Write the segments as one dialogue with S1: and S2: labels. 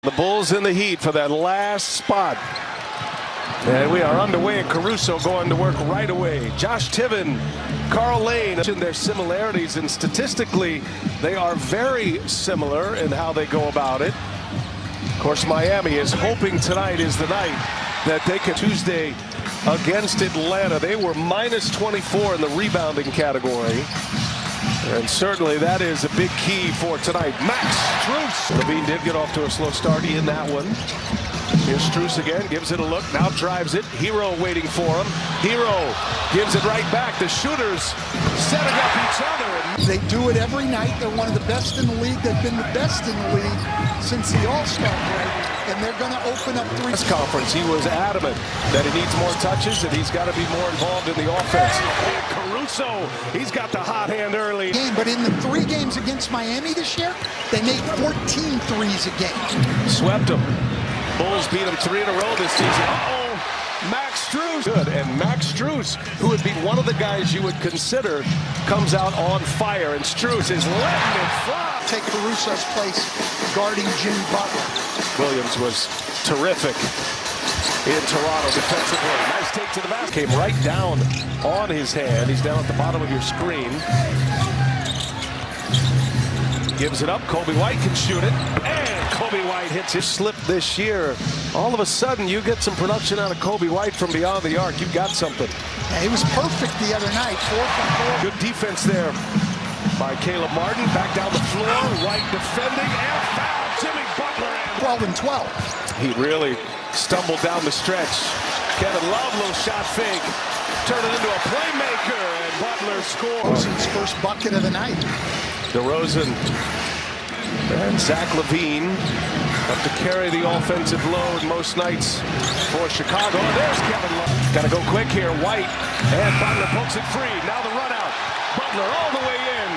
S1: The Bulls in the heat for that last spot. And we are underway, and Caruso going to work right away. Josh Tiven, Carl Lane, their similarities, and statistically, they are very similar in how they go about it. Of course, Miami is hoping tonight is the night that they can. Tuesday against Atlanta, they were minus 24 in the rebounding category. And certainly that is a big key for tonight. Max Strus. Levine did get off to a slow start in that one. Here's Strus again, gives it a look, now drives it. Hero waiting for him. Hero gives it right back. The shooters setting up each other.
S2: They do it every night. They're one of the best in the league. They've been the best in the league since the All-Star break. And they're going to open up three.
S1: This conference, he was adamant that he needs more touches and he's got to be more involved in the offense. And Caruso, he's got the hot hand early.
S2: But in the 3 games against Miami this year, they made 14 threes a game.
S1: Swept them. Bulls beat him 3 in a row this season. Uh-oh, Max Strus. Good, and Max Strus, who would be one of the guys you would consider, comes out on fire, and Strus is letting it fly.
S2: Take Caruso's place guarding Jimmy Butler.
S1: Williams was terrific in Toronto defensively. Nice take to the basket. Came right down on his hand. He's down at the bottom of your screen. Gives it up. Kobe White can shoot it. And Kobe White hits his slip this year. All of a sudden, you get some production out of Kobe White from beyond the arc. You've got something.
S2: Yeah, he was perfect the other night. 4 from 4.
S1: Good defense there by Caleb Martin. Back down the floor. White defending and foul. Jimmy Butler.
S2: 12 and 12.
S1: He really stumbled down the stretch. Kevin Love, little shot fake. Turn it into a playmaker, and Butler scores.
S2: His first bucket of the night.
S1: DeRozan and Zach LaVine up to carry the offensive load most nights for Chicago. And there's Kevin Love. Got to go quick here. White and Butler pokes it free. Now the run out. Butler all the way in.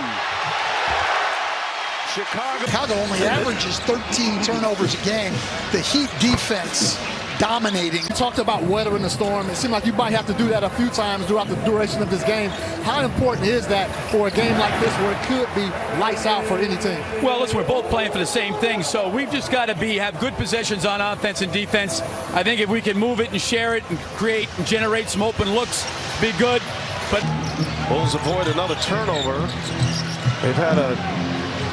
S2: Chicago only averages 13 turnovers a game. The Heat defense dominating.
S3: You talked about weathering the storm. It seemed like you might have to do that a few times throughout the duration of this game. How important is that for a game like this where it could be lights out for any team?
S4: Well, listen, we're both playing for the same thing, so we've just got to have good possessions on offense and defense. I think if we can move it and share it and create and generate some open looks, be good. But
S1: Bulls avoid another turnover. They've had a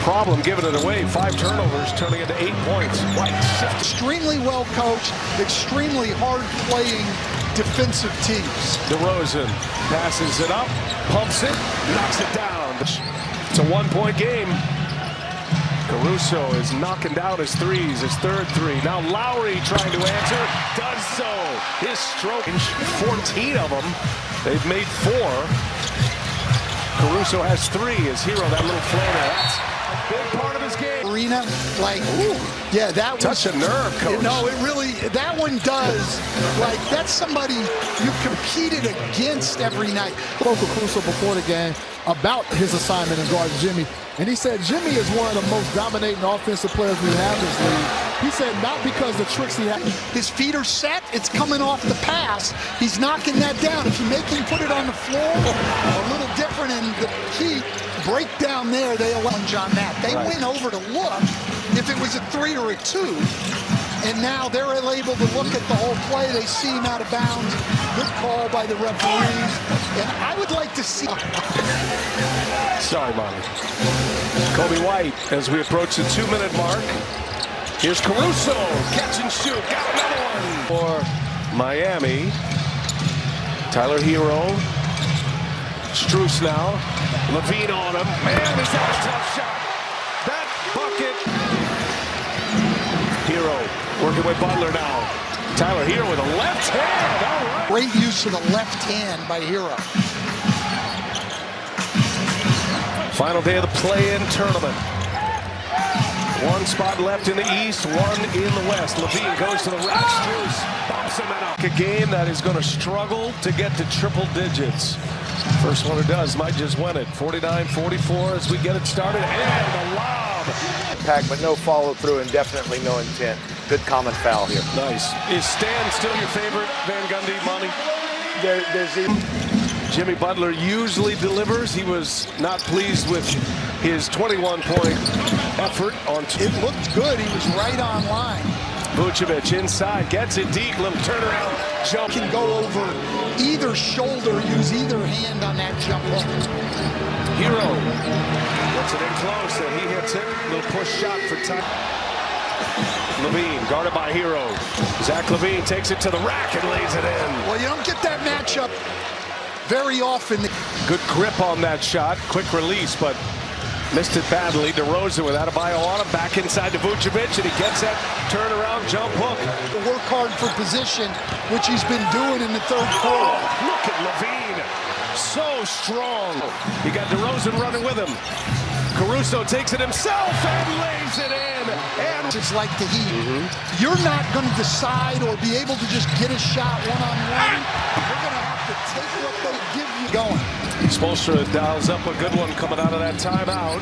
S1: problem giving it away. 5 turnovers turning into 8 points. White
S2: extremely well coached, extremely hard playing defensive teams.
S1: DeRozan passes it up, pumps it, knocks it down. It's a 1-point game. Caruso is knocking down his threes, his 3rd 3. Now Lowry trying to answer, does so. His stroke, 14 of them. They've made 4. Caruso has 3. His Hero, that little floater. That's big part of his game.
S2: Arena, like, ooh, yeah, that was
S1: touch a nerve, coach.
S2: No, it really, that one does. Like, that's somebody you competed against every night.
S3: Spoke with Caruso before the game about his assignment in guarding Jimmy, and he said Jimmy is one of the most dominating offensive players we have in this league. He said not because the tricks he had.
S2: His feet are set. It's coming off the pass. He's knocking that down. If you make him put it on the floor, a little different in the Heat. Break down there, they allow John Matt. They went over to look if it was a 3 or a 2. And now they're able to look at the whole play. They see him out of bounds. Good call by the referees. And I would like to see.
S1: Sorry, Monty. Kobe White as we approach the 2-minute mark. Here's Caruso. Catch and shoot. Got another one for Miami. Tyler Hero. Strus now. Levine on him. Man, is that a tough shot. That bucket. Hero working with Butler now. Tyler Hero with a left hand. All right.
S2: Great use of the left hand by Hero.
S1: Final day of the play-in tournament. 1 spot left in the East, 1 in the West. Levine goes to the rack. Strus bumps him out. A game that is going to struggle to get to triple digits. First one who does might just win it. 49-44 as we get it started. And the lob.
S5: Impact, but no follow through and definitely no intent. Good common foul here.
S1: Nice. Is Stan still your favorite, Van Gundy, Monty?
S5: There's
S1: Jimmy Butler usually delivers. He was not pleased with his 21-point effort on.
S2: It looked good. He was right on line.
S1: Vucevic inside, gets it deep, little turnaround jump.
S2: Can go over either shoulder, use either hand on that jump hook.
S1: Hero gets it in close, and he hits it. Little push shot for time. Levine guarded by Hero. Zach Levine takes it to the rack and lays it in.
S2: Well, you don't get that matchup very often.
S1: Good grip on that shot, quick release, but missed it badly. DeRozan with Adebayo on him, back inside to Vucevic, and he gets that turnaround jump hook.
S2: Work hard for position, which he's been doing in the third quarter.
S1: Oh, look at Levine, so strong. You got DeRozan running with him. Caruso takes it himself and lays it in. And
S2: it's like the Heat. You're not going to decide or be able to just get a shot one-on-one. You're going to have to take what they give you going.
S1: Spoelstra dials up a good one coming out of that timeout.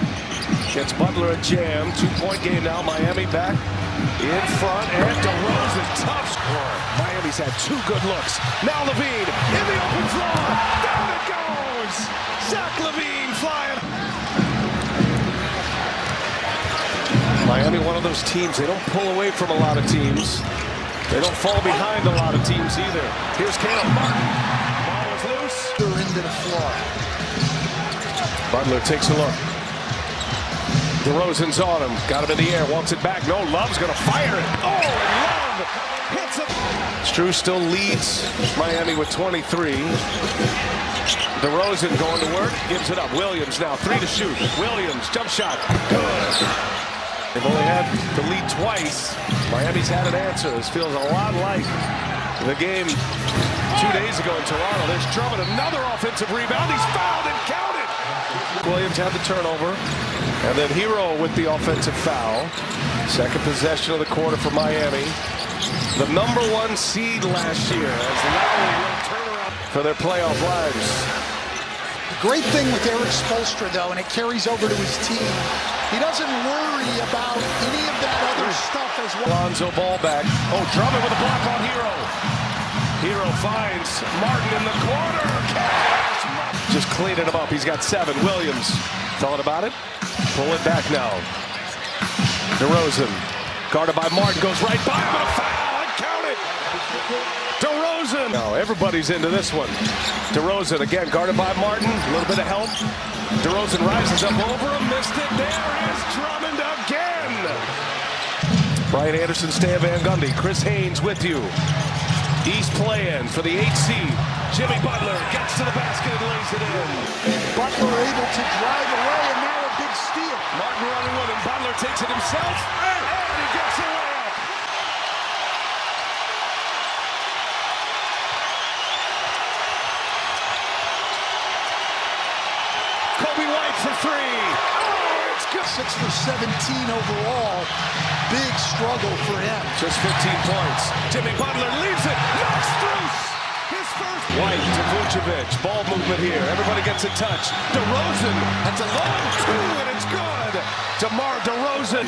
S1: Gets Butler a jam. 2-point game now. Miami back in front. And DeRozan, tough score. Miami's had 2 good looks. Now Levine in the open floor. Down it goes. Zach Levine flying. Miami, one of those teams, they don't pull away from a lot of teams. They don't fall behind a lot of teams either. Here's Caleb Martin. Ball is loose.
S2: They're into the floor.
S1: Butler takes a look. DeRozan's on him. Got him in the air. Wants it back. No, Love's going to fire it. Oh, and Love hits it. Strus still leads Miami with 23. DeRozan going to work. Gives it up. Williams now. 3 to shoot. Williams, jump shot. Good. They've only had the lead twice. Miami's had an answer. This feels a lot like the game 2 days ago in Toronto. There's Drummond, another offensive rebound. He's fouled and counted. Williams had the turnover. And then Hero with the offensive foul. Second possession of the quarter for Miami. The number 1 seed last year as Lowry will turn around for their playoff lives.
S2: The great thing with Eric Spoelstra, though, and it carries over to his team, he doesn't worry about any of that other stuff as well.
S1: Lonzo ball back. Oh, Drummond with a block on Hero. Hero finds Martin in the corner. Just cleaning him up. He's got 7. Williams thought about it. Pull it back now. DeRozan guarded by Martin, goes right by him, and a foul, and count it. DeRozan. Now everybody's into this one. DeRozan again guarded by Martin. A little bit of help. DeRozan rises up over him, missed it. There is Drummond again. Brian Anderson, Stan Van Gundy, Chris Haynes with you. East playing for the 8th seed. Jimmy Butler gets to the basket and lays it in.
S2: Butler able to drive away, and now a big steal.
S1: Martin running with him. Butler takes it himself, and he gets a layup. Kobe White for 3. Oh, it's good.
S2: 6 for 17 overall. Big struggle for him.
S1: Just 15 points. Jimmy Butler leaves it. Knocks Strus. His first. White to Vucevic. Ball movement here. Everybody gets a touch. DeRozan. That's a long 2, and it's good. DeMar DeRozan.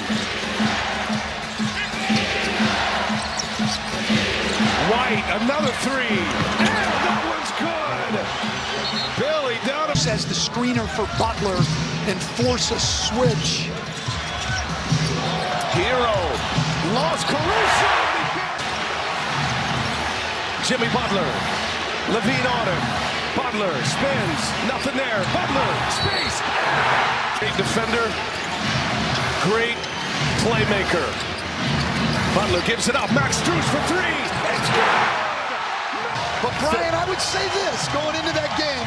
S1: White, another 3. And that one's good. Billy down.
S2: As the screener for Butler and force a switch.
S1: Hero lost Caruso. Jimmy Butler. Levine on him. Butler spins. Nothing there. Butler. Space. Great defender. Great playmaker. Butler gives it up. Max Strus for 3. It's good.
S2: But Brian, I would say this going into that game.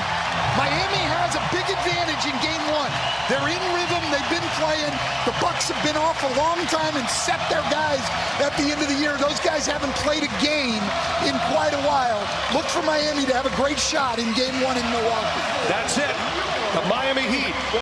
S2: Miami has a big advantage in game 1. They're in rhythm. They've been playing. The Bucks have been off a long time and set their guys at the end of the year. Those guys haven't played a game in quite a while. Look for Miami to have a great shot in game 1 in Milwaukee.
S1: That's it. The Miami Heat.